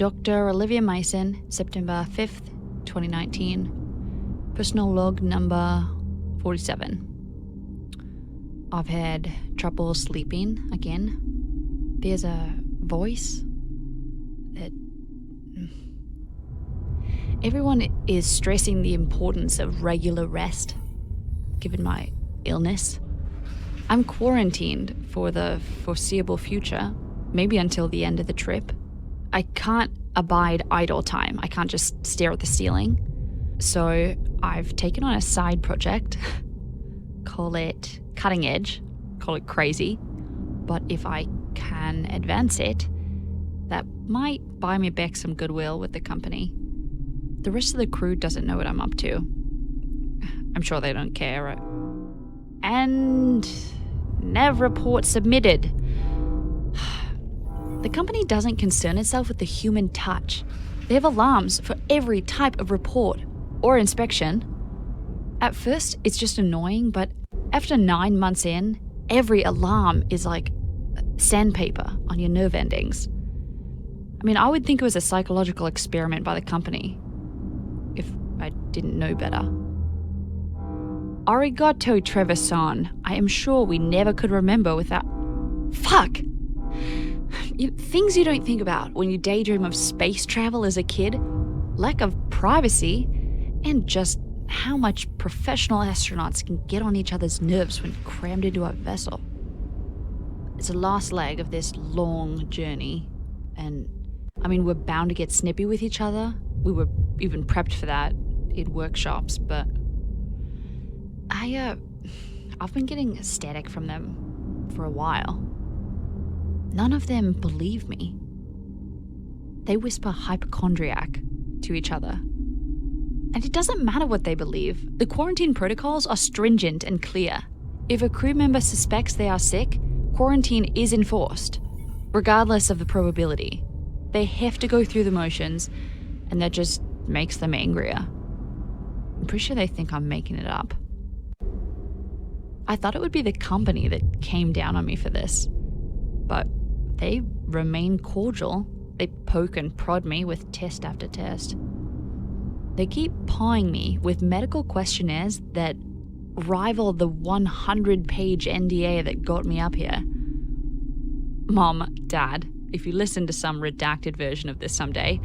Dr. Olivia Mason, September 5th, 2019. Personal log number 47. I've had trouble sleeping again. There's a voice that... Everyone is stressing the importance of regular rest, given my illness. I'm quarantined for the foreseeable future, maybe until the end of the trip. I can't abide idle time. I can't just stare at the ceiling. So I've taken on a side project, call it cutting edge, call it crazy, but if I can advance it, that might buy me back some goodwill with the company. The rest of the crew doesn't know what I'm up to. I'm sure they don't care. And nav report submitted. The company doesn't concern itself with the human touch. They have alarms for every type of report or inspection. At first, it's just annoying, but after 9 months in, every alarm is like sandpaper on your nerve endings. I mean, I would think it was a psychological experiment by the company, if I didn't know better. Arigato, Trevor-san. I am sure we never could remember without... Fuck! Things you don't think about when you daydream of space travel as a kid, lack of privacy, and just how much professional astronauts can get on each other's nerves when crammed into a vessel. It's the last leg of this long journey, and I mean, we're bound to get snippy with each other. We were even prepped for that in workshops, but I've been getting static from them for a while. None of them believe me. They whisper hypochondriac to each other. And it doesn't matter what they believe. The quarantine protocols are stringent and clear. If a crew member suspects they are sick, quarantine is enforced, regardless of the probability. They have to go through the motions, and that just makes them angrier. I'm pretty sure they think I'm making it up. I thought it would be the company that came down on me for this, but they remain cordial. They poke and prod me with test after test. They keep pawing me with medical questionnaires that rival the 100-page NDA that got me up here. Mom, Dad, if you listen to some redacted version of this someday,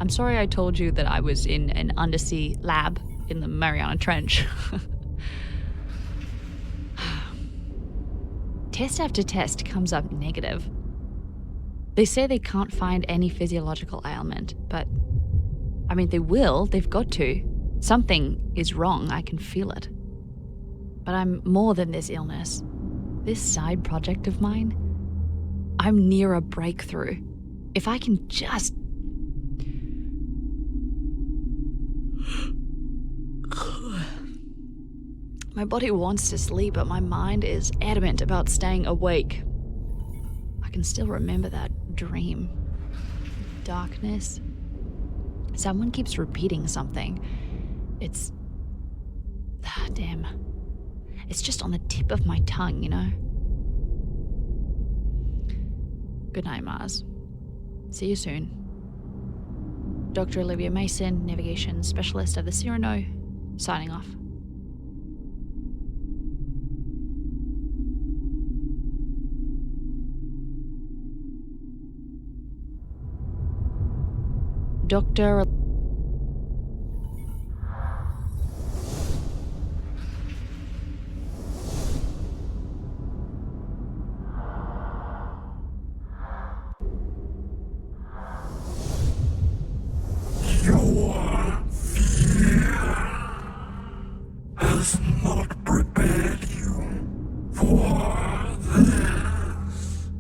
I'm sorry I told you that I was in an undersea lab in the Mariana Trench. Test after test comes up negative. They say they can't find any physiological ailment, but I mean, they will, they've got to. Something is wrong, I can feel it. But I'm more than this illness. This side project of mine, I'm near a breakthrough. If I can just... My body wants to sleep, but my mind is adamant about staying awake. I can still remember that dream. Darkness. Someone keeps repeating something. It's... damn. It's just on the tip of my tongue, you know? Good night, Mars. See you soon. Dr. Olivia Mason, Navigation Specialist of the Cyrano, signing off. Dr. Your fear has not prepared you for this.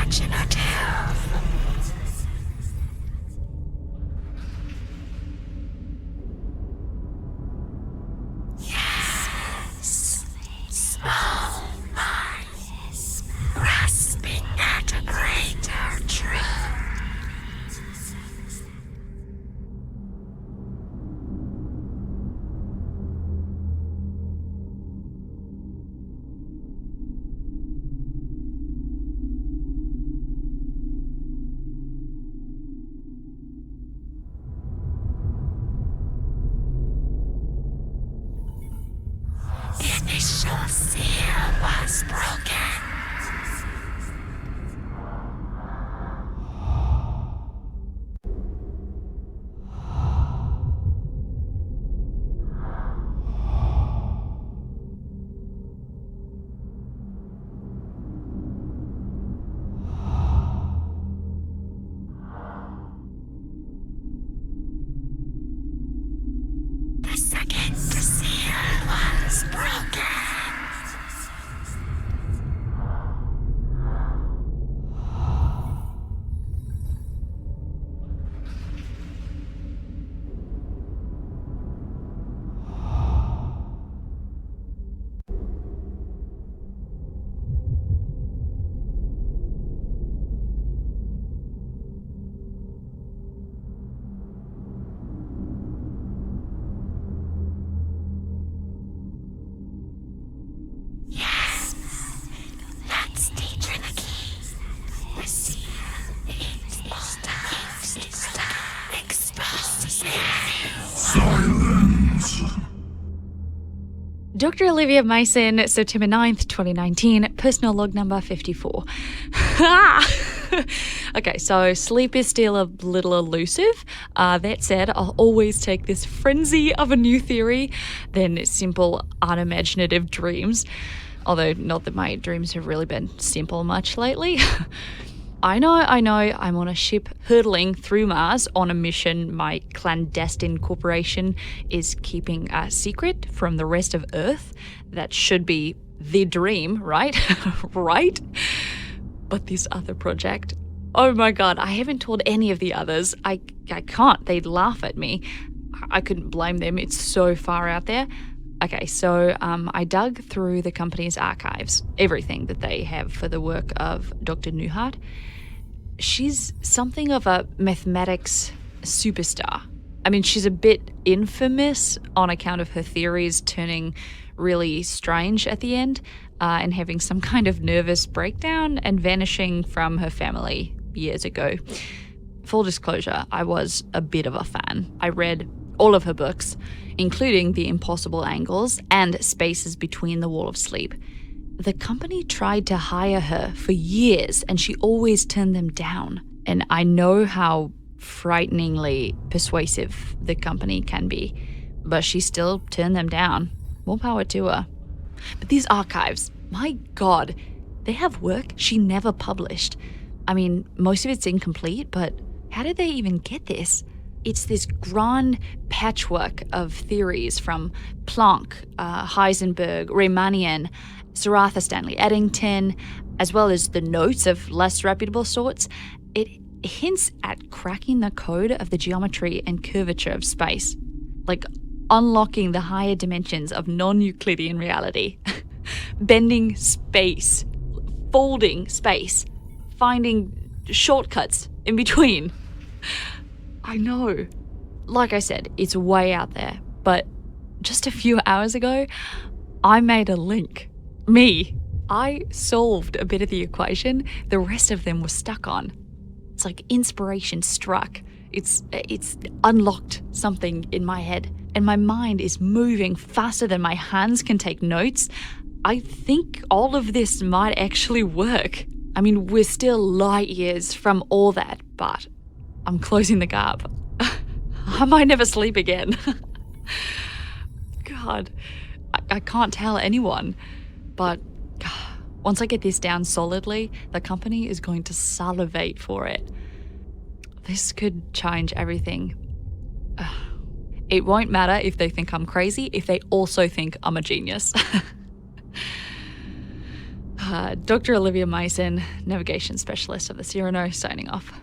Unimaginative. Silence. Dr. Olivia Mason, September 9th, 2019, personal log number 54. Okay, so sleep is still a little elusive. That said, I'll always take this frenzy of a new theory than simple, unimaginative dreams. Although, not that my dreams have really been simple much lately. I know, I'm on a ship hurtling through Mars on a mission my clandestine corporation is keeping a secret from the rest of Earth. That should be the dream, right? Right? But this other project, oh my god, I haven't told any of the others. I can't. They'd laugh at me. I couldn't blame them. It's so far out there. Okay, so I dug through the company's archives, everything that they have for the work of Dr. Newhart. She's something of a mathematics superstar. I mean, she's a bit infamous on account of her theories turning really strange at the end and having some kind of nervous breakdown and vanishing from her family years ago. Full disclosure, I was a bit of a fan. I read all of her books, including The Impossible Angles and Spaces Between the Wall of Sleep. The company tried to hire her for years and she always turned them down. And I know how frighteningly persuasive the company can be, but she still turned them down. More power to her. But these archives, my god, they have work she never published. I mean, most of it's incomplete, but how did they even get this? It's this grand patchwork of theories from Planck, Heisenberg, Riemannian, Sir Arthur Stanley Eddington, as well as the notes of less reputable sorts. It hints at cracking the code of the geometry and curvature of space, like unlocking the higher dimensions of non-Euclidean reality, bending space, folding space, finding shortcuts in between. I know. Like I said, it's way out there, but just a few hours ago, I made a link. Me. I solved a bit of the equation the rest of them were stuck on. It's like inspiration struck. It's unlocked something in my head, and my mind is moving faster than my hands can take notes. I think all of this might actually work. I mean, we're still light years from all that, but I'm closing the gap. I might never sleep again. God, I can't tell anyone. But once I get this down solidly, the company is going to salivate for it. This could change everything. It won't matter if they think I'm crazy, if they also think I'm a genius. Dr. Olivia Mason, navigation specialist of the Cyrano, signing off.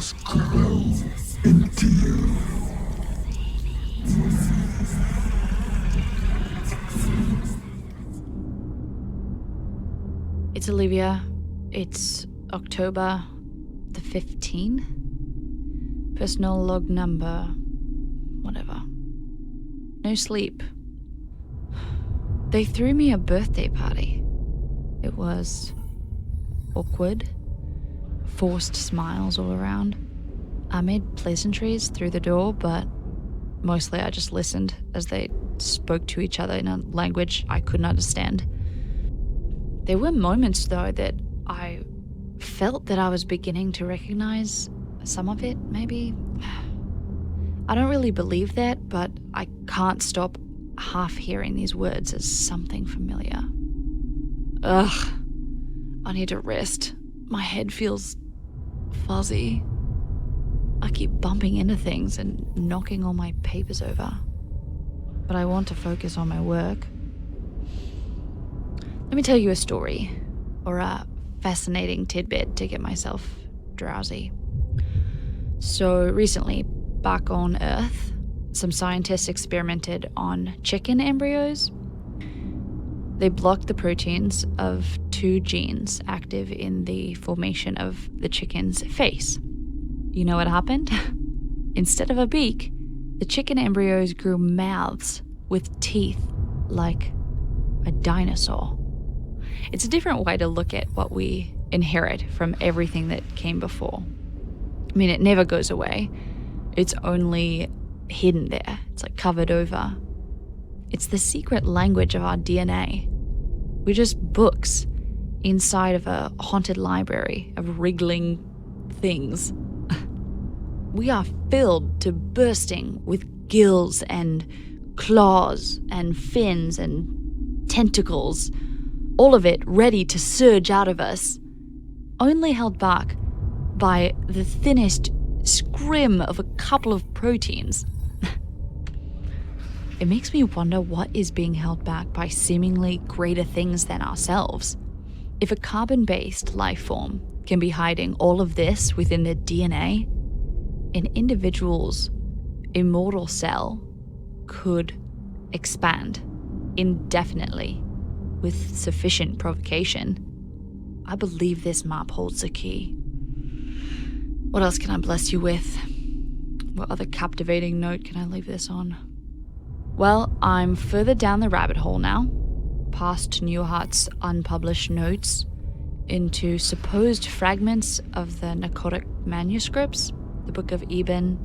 must grow into you. It's Olivia. It's October the 15th. Personal log number, whatever. No sleep. They threw me a birthday party. It was awkward, forced smiles all around. I made pleasantries through the door, but mostly I just listened as they spoke to each other in a language I couldn't understand. There were moments, though, that I felt that I was beginning to recognize some of it, maybe. I don't really believe that, but I can't stop half hearing these words as something familiar. Ugh, I need to rest. My head feels fuzzy. I keep bumping into things and knocking all my papers over. But I want to focus on my work. Let me tell you a story, or a fascinating tidbit to get myself drowsy. So recently, back on Earth, some scientists experimented on chicken embryos. They blocked the proteins of 2 genes active in the formation of the chicken's face. You know what happened? Instead of a beak, the chicken embryos grew mouths with teeth like a dinosaur. It's a different way to look at what we inherit from everything that came before. I mean, it never goes away. It's only hidden there. It's like covered over. It's the secret language of our DNA. We're just books inside of a haunted library of wriggling things. We are filled to bursting with gills and claws and fins and tentacles, all of it ready to surge out of us, only held back by the thinnest scrim of a couple of proteins. It makes me wonder what is being held back by seemingly greater things than ourselves. If a carbon-based life form can be hiding all of this within their DNA, an individual's immortal cell could expand indefinitely with sufficient provocation. I believe this map holds the key. What else can I bless you with? What other captivating note can I leave this on? Well, I'm further down the rabbit hole now, past Newhart's unpublished notes, into supposed fragments of the narcotic manuscripts, the Book of Eben,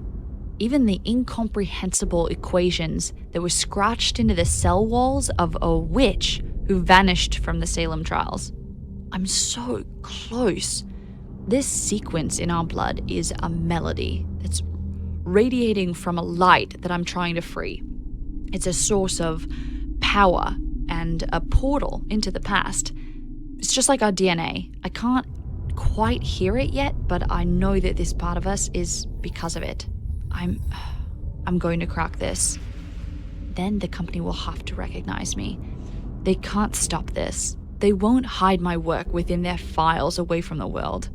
even the incomprehensible equations that were scratched into the cell walls of a witch who vanished from the Salem trials. I'm so close. This sequence in our blood is a melody that's radiating from a light that I'm trying to free. It's a source of power and a portal into the past. It's just like our DNA. I can't quite hear it yet, but I know that this part of us is because of it. I'm going to crack this. Then the company will have to recognize me. They can't stop this. They won't hide my work within their files away from the world.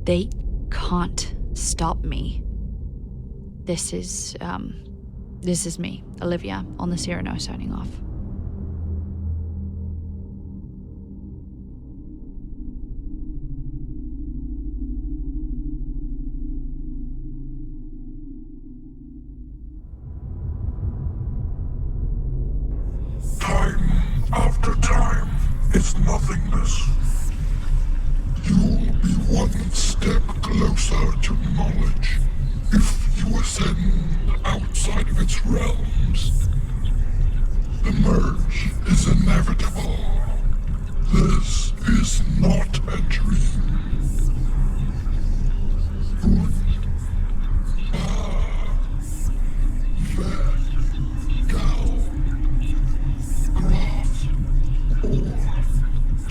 They can't stop me. This is me, Olivia, on the Cyrano, signing off. Time after time is nothingness. You'll be one step closer to knowledge if you ascend outside of its realms. The merge is inevitable. This is not a dream.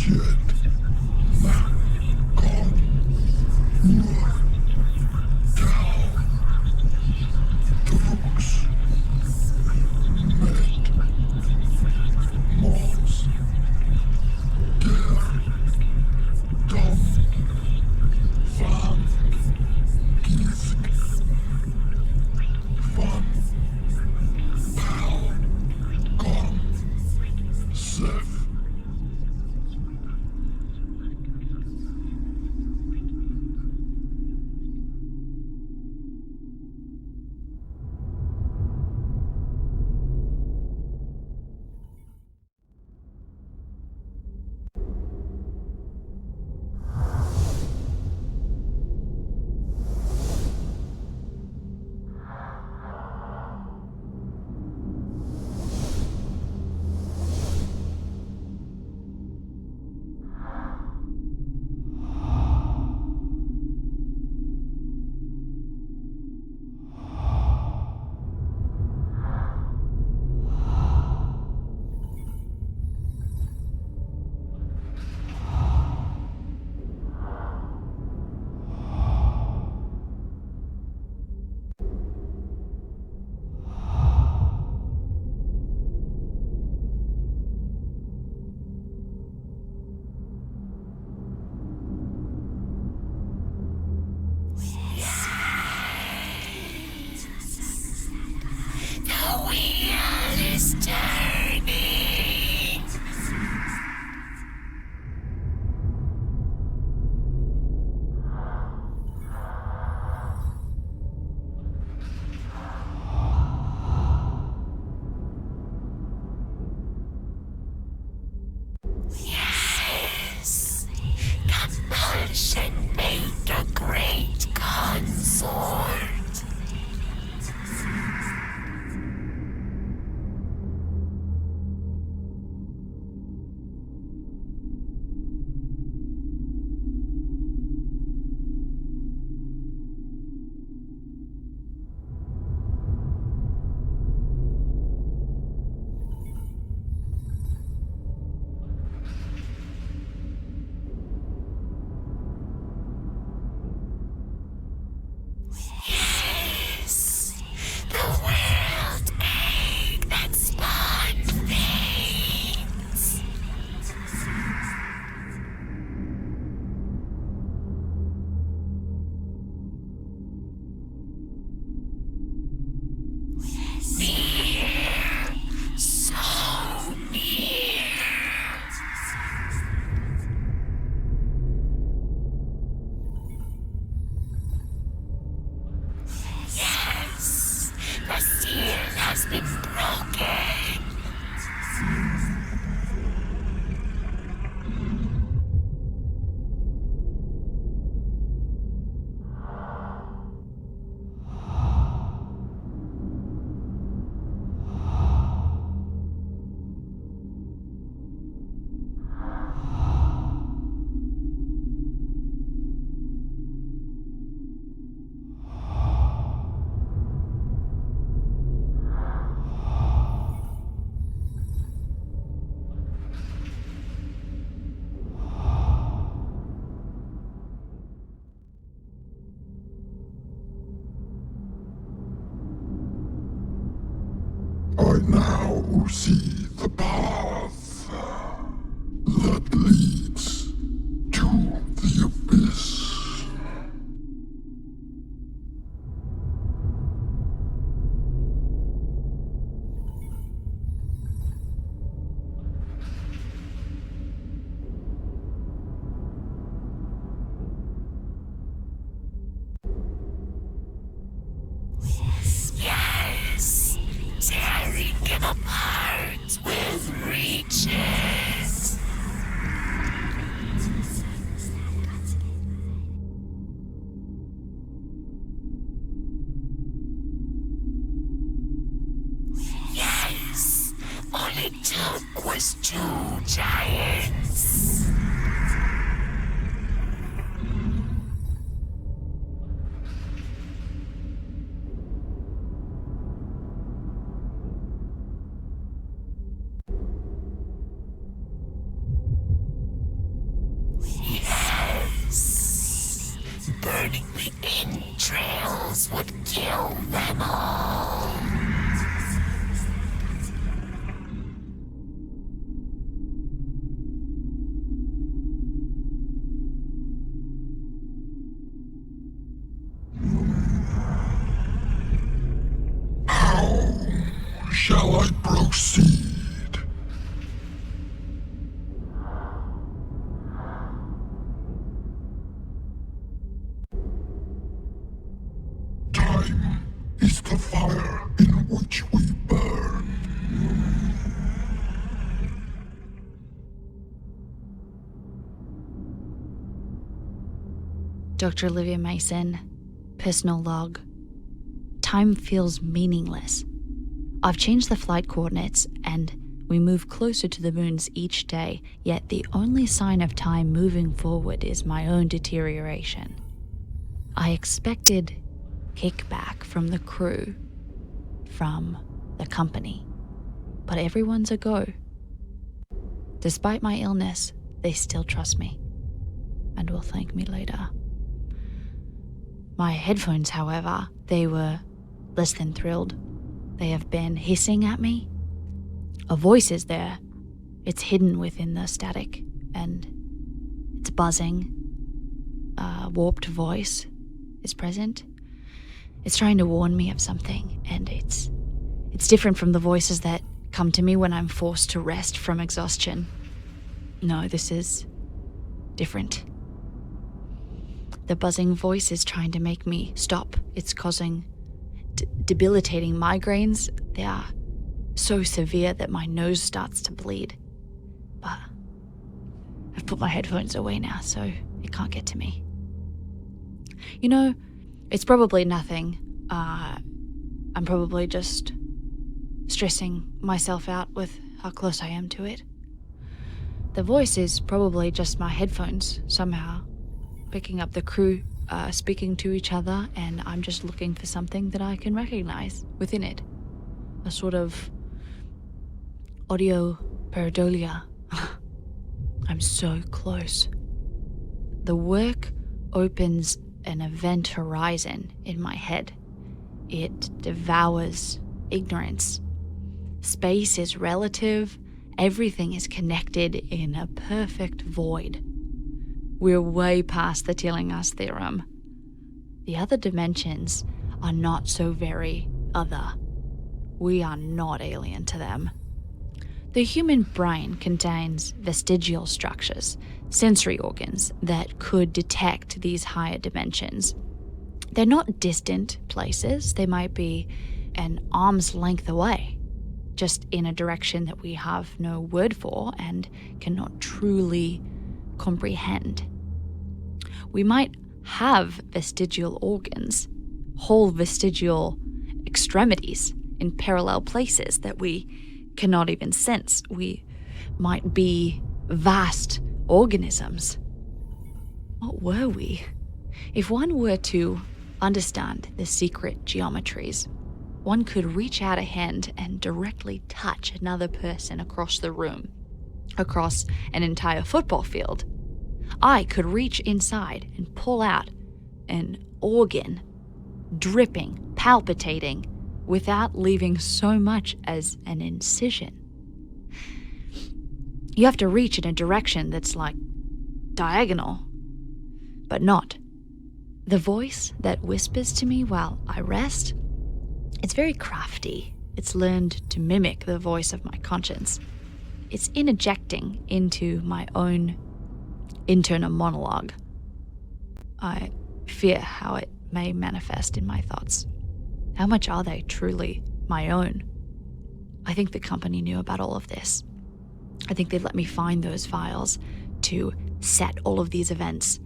Yeah. now see the path that leads to the abyss. Tearing them apart with reaches. Yes, all it took was 2 giants. Burning the entrails would kill them all. How shall I proceed? Time is the fire in which we burn. Dr. Olivia Mason, personal log. Time feels meaningless. I've changed the flight coordinates and we move closer to the moons each day, yet the only sign of time moving forward is my own deterioration. I expected kickback from the crew, from the company, but everyone's a go. Despite my illness, they still trust me and will thank me later. My headphones, however, they were less than thrilled. They have been hissing at me. A voice is there. It's hidden within the static, and it's buzzing. A warped voice is present. It's trying to warn me of something, and it's different from the voices that come to me when I'm forced to rest from exhaustion. No, this is different. The buzzing voice is trying to make me stop. It's causing debilitating migraines. They are so severe that my nose starts to bleed. But I've put my headphones away now, so it can't get to me. You know, it's probably nothing. I'm probably just stressing myself out with how close I am to it. The voice is probably just my headphones somehow picking up the crew speaking to each other, and I'm just looking for something that I can recognize within it. A sort of audio pareidolia. I'm so close. The work opens an event horizon in my head. It devours ignorance. Space is relative. Everything is connected in a perfect void. We're way past the Tillinghast theorem. The other dimensions are not so very other. We are not alien to them. The human brain contains vestigial structures, sensory organs that could detect these higher dimensions. They're not distant places. They might be an arm's length away, just in a direction that we have no word for and cannot truly comprehend. We might have vestigial organs, whole vestigial extremities in parallel places that we cannot even sense. We might be vast organisms. What were we? If one were to understand the secret geometries, one could reach out a hand and directly touch another person across the room, across an entire football field. I could reach inside and pull out an organ, dripping, palpitating without leaving so much as an incision. You have to reach in a direction that's like diagonal, but not. The voice that whispers to me while I rest, it's very crafty. It's learned to mimic the voice of my conscience. It's interjecting into my own internal monologue. I fear how it may manifest in my thoughts. How much are they truly my own? I think the company knew about all of this. I think they let me find those files to set all of these events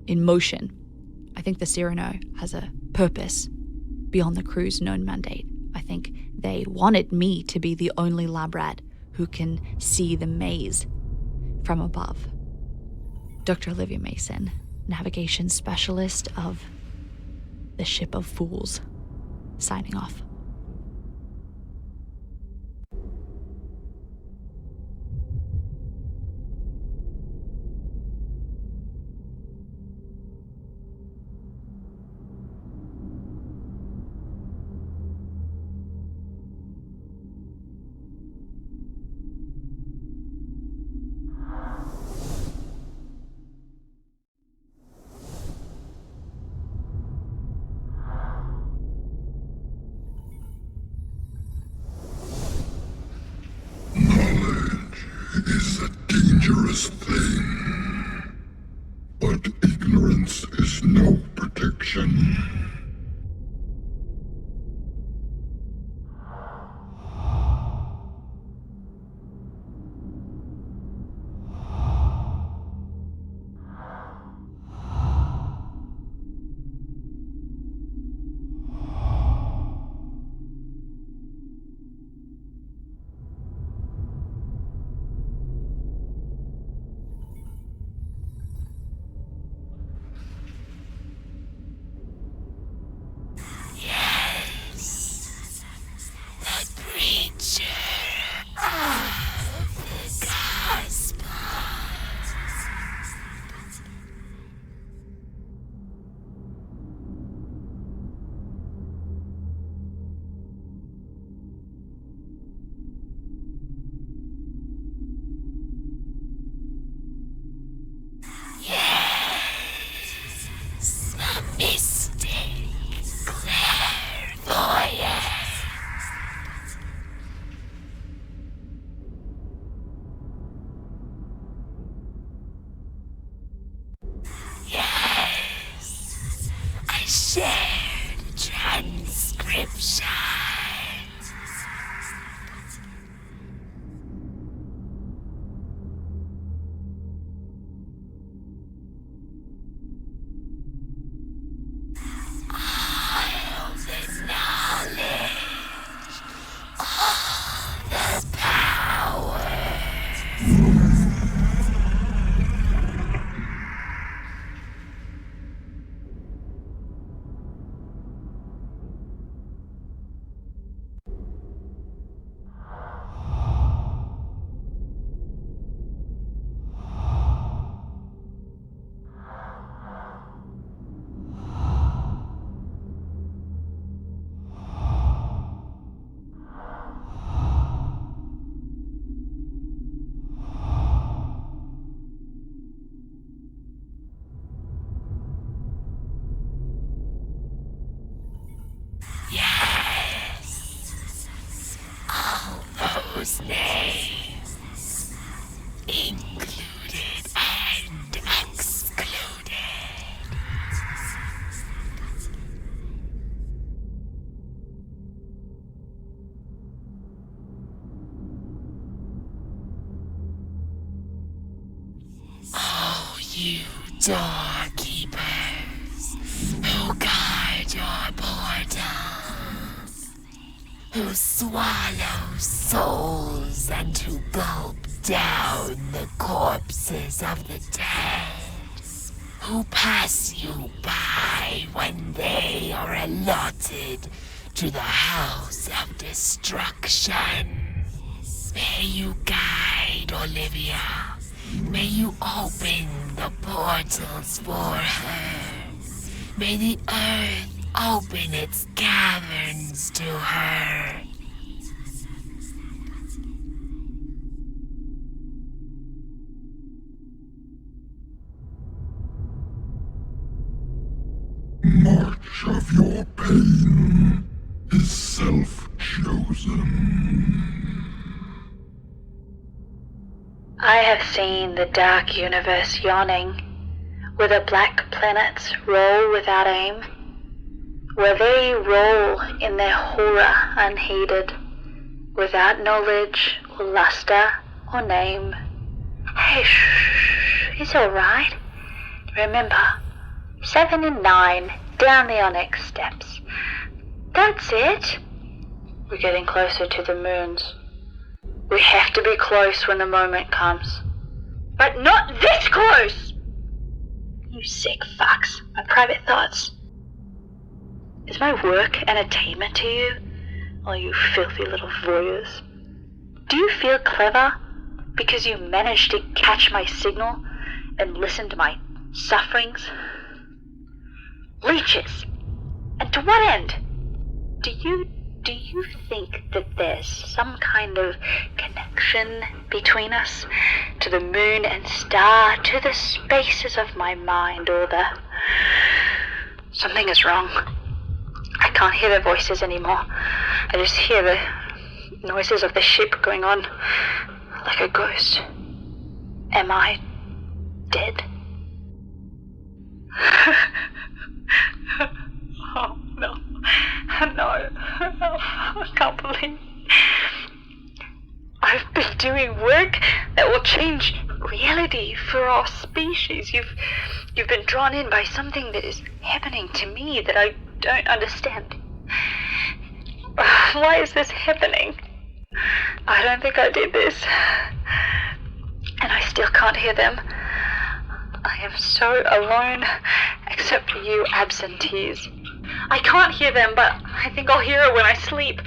in motion. I think the Cyrano has a purpose beyond the crew's known mandate. I think they wanted me to be the only lab rat who can see the maze from above. Dr. Olivia Mason, navigation specialist of the Ship of Fools, signing off. Is a dangerous thing, but ignorance is no protection. Those names, included and excluded. Oh, you doorkeepers who guard your portals, who swallow souls and who gulp down the corpses of the dead, who pass you by when they are allotted to the house of destruction. May you guide Olivia. May you open the portals for her. May the earth open its caverns to her. Much of your pain is self-chosen. I have seen the dark universe yawning, where the black planets roll without aim, where they roll in their horror unheeded, without knowledge or luster or name. Hey, shh, it's alright. Remember, 7 and 9 down the onyx steps. That's it. We're getting closer to the moons. We have to be close when the moment comes. But not this close! You sick fucks. My private thoughts. Is my work entertainment to you? All you filthy little voyeurs. Do you feel clever because you managed to catch my signal and listen to my sufferings? Leeches! And to what end? Do you think that there's some kind of connection between us? To the moon and star, to the spaces of my mind, or the... Something is wrong. I can't hear their voices anymore. I just hear the noises of the ship going on like a ghost. Am I dead? Oh, no. No. I can't believe I've been doing work that will change reality for our species. You've been drawn in by something that is happening to me that I don't understand. Why is this happening? I don't think I did this. And I still can't hear them. I am so alone, except for you absentees. I can't hear them, but I think I'll hear it when I sleep.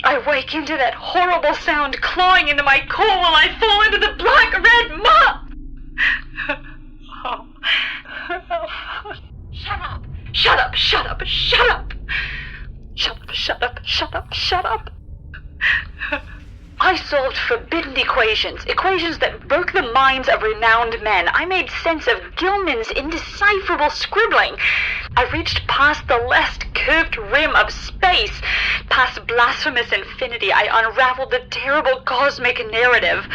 I wake into that horrible sound clawing into my core while I fall into the black-red muck! Oh. Shut up! Shut up! Shut up! Shut up! Shut up! Shut up! Shut up! Shut up! I solved forbidden equations that broke the minds of renowned men. I made sense of Gilman's indecipherable scribbling. I reached past the last curved rim of space, past blasphemous infinity. I unraveled the terrible cosmic narrative.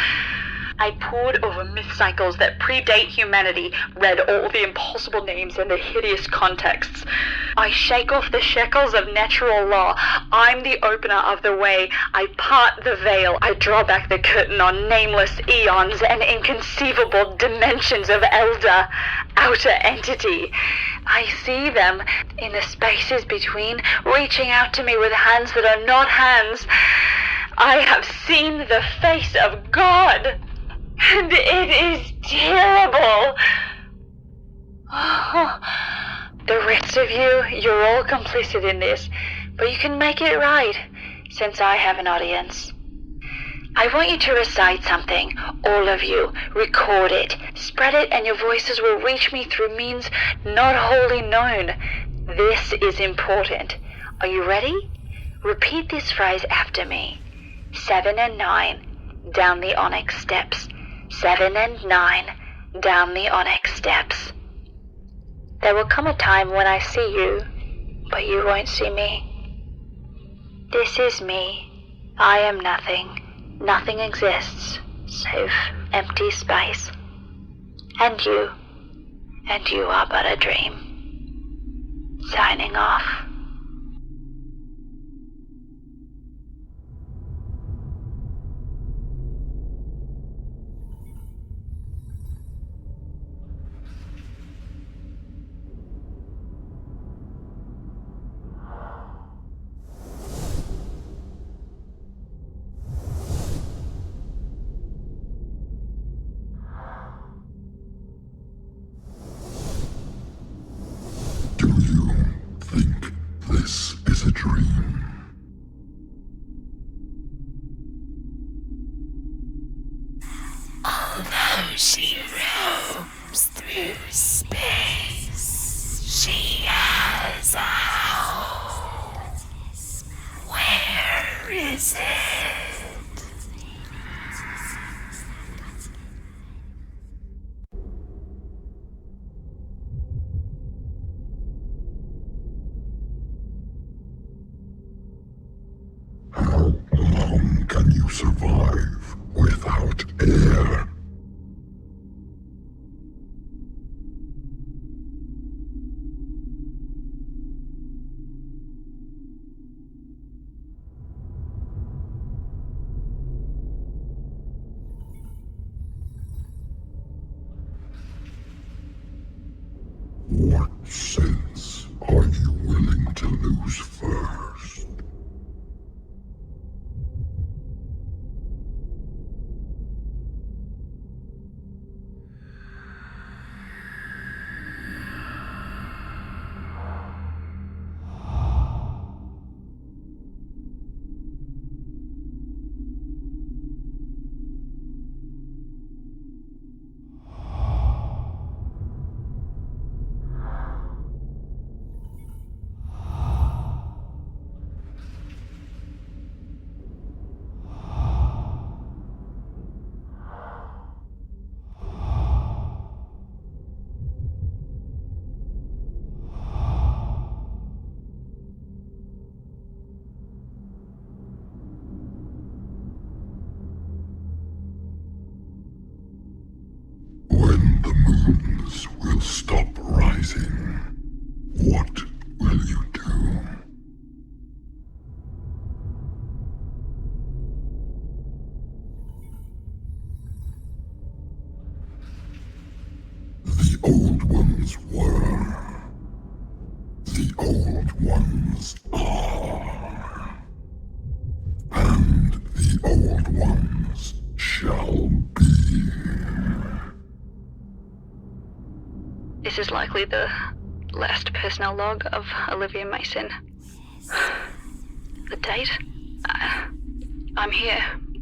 I pored over myth cycles that predate humanity, read all the impossible names and the hideous contexts. I shake off the shackles of natural law. I'm the opener of the way. I part the veil. I draw back the curtain on nameless eons and inconceivable dimensions of elder, outer entity. I see them in the spaces between, reaching out to me with hands that are not hands. I have seen the face of God. And it is terrible. Oh, the rest of you, you're all complicit in this, but you can make it right, since I have an audience. I want you to recite something, all of you. Record it, spread it, and your voices will reach me through means not wholly known. This is important. Are you ready? Repeat this phrase after me. 7 and 9, down the onyx steps. 7 and 9, down the onyx steps. There will come a time when I see you, but you won't see me. This is me. I am nothing. Nothing exists, save empty space. And you are but a dream. Signing off. Do you think survive without air. What sense are you willing to lose first? When the moons will stop rising, what will you do? The old ones were. The old ones are. And the old ones shall be. This is likely the last personnel log of Olivia Mason. The date? I'm here,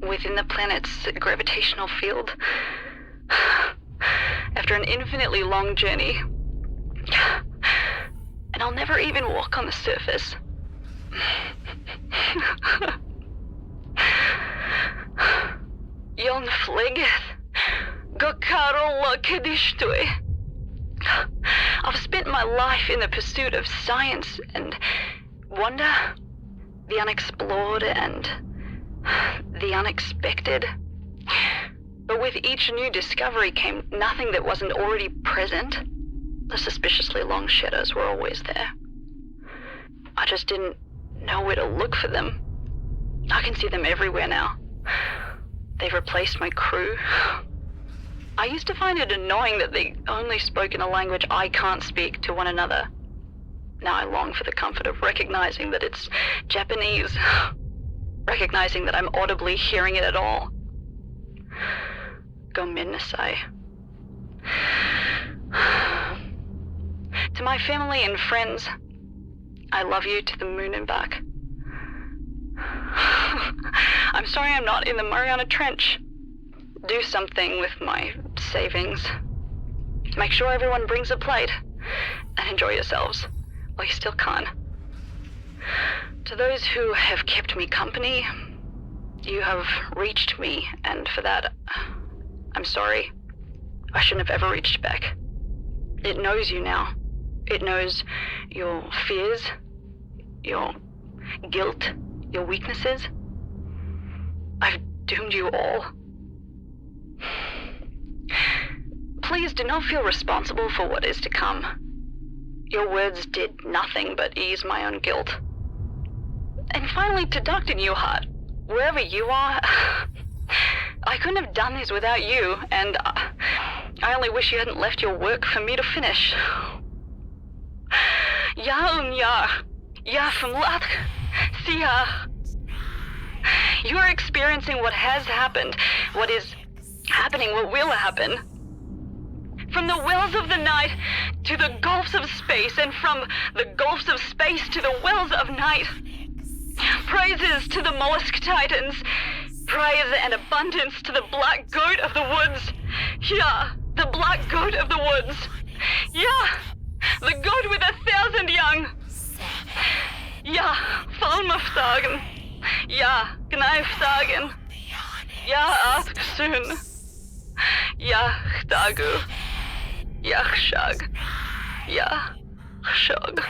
within the planet's gravitational field. After an infinitely long journey. And I'll never even walk on the surface. Jon flegeth, Gokaro Kedishtui. I've spent my life in the pursuit of science and wonder, the unexplored and the unexpected. But with each new discovery came nothing that wasn't already present. The suspiciously long shadows were always there. I just didn't know where to look for them. I can see them everywhere now. They've replaced my crew. I used to find it annoying that they only spoke in a language I can't speak to one another. Now I long for the comfort of recognizing that it's Japanese. Recognizing that I'm audibly hearing it at all. Gomen nasai. To my family and friends, I love you to the moon and back. I'm sorry I'm not in the Mariana Trench. Do something with my savings. Make sure everyone brings a plate. And enjoy yourselves, while you still can. To those who have kept me company, you have reached me, and for that, I'm sorry. I shouldn't have ever reached back. It knows you now. It knows your fears, your guilt, your weaknesses. I've doomed you all. Please do not feel responsible for what is to come. Your words did nothing but ease my own guilt. And finally, to Dr. Newhart, wherever you are, I couldn't have done this without you, and I only wish you hadn't left your work for me to finish. Ja from Latk, Sia. You are experiencing what has happened, what is happening, what will happen. From the wells of the night to the gulfs of space, and from the gulfs of space to the wells of night. Praises to the mollusk titans. Praise and abundance to the black goat of the woods. Yeah, the black goat of the woods. Yeah, the goat with 1,000 young. Ja, Falmafdagen. Ja, Gneifdagen. Ja, Athksun. Ja, Dagu. Ja, Shag. Ja, Shog.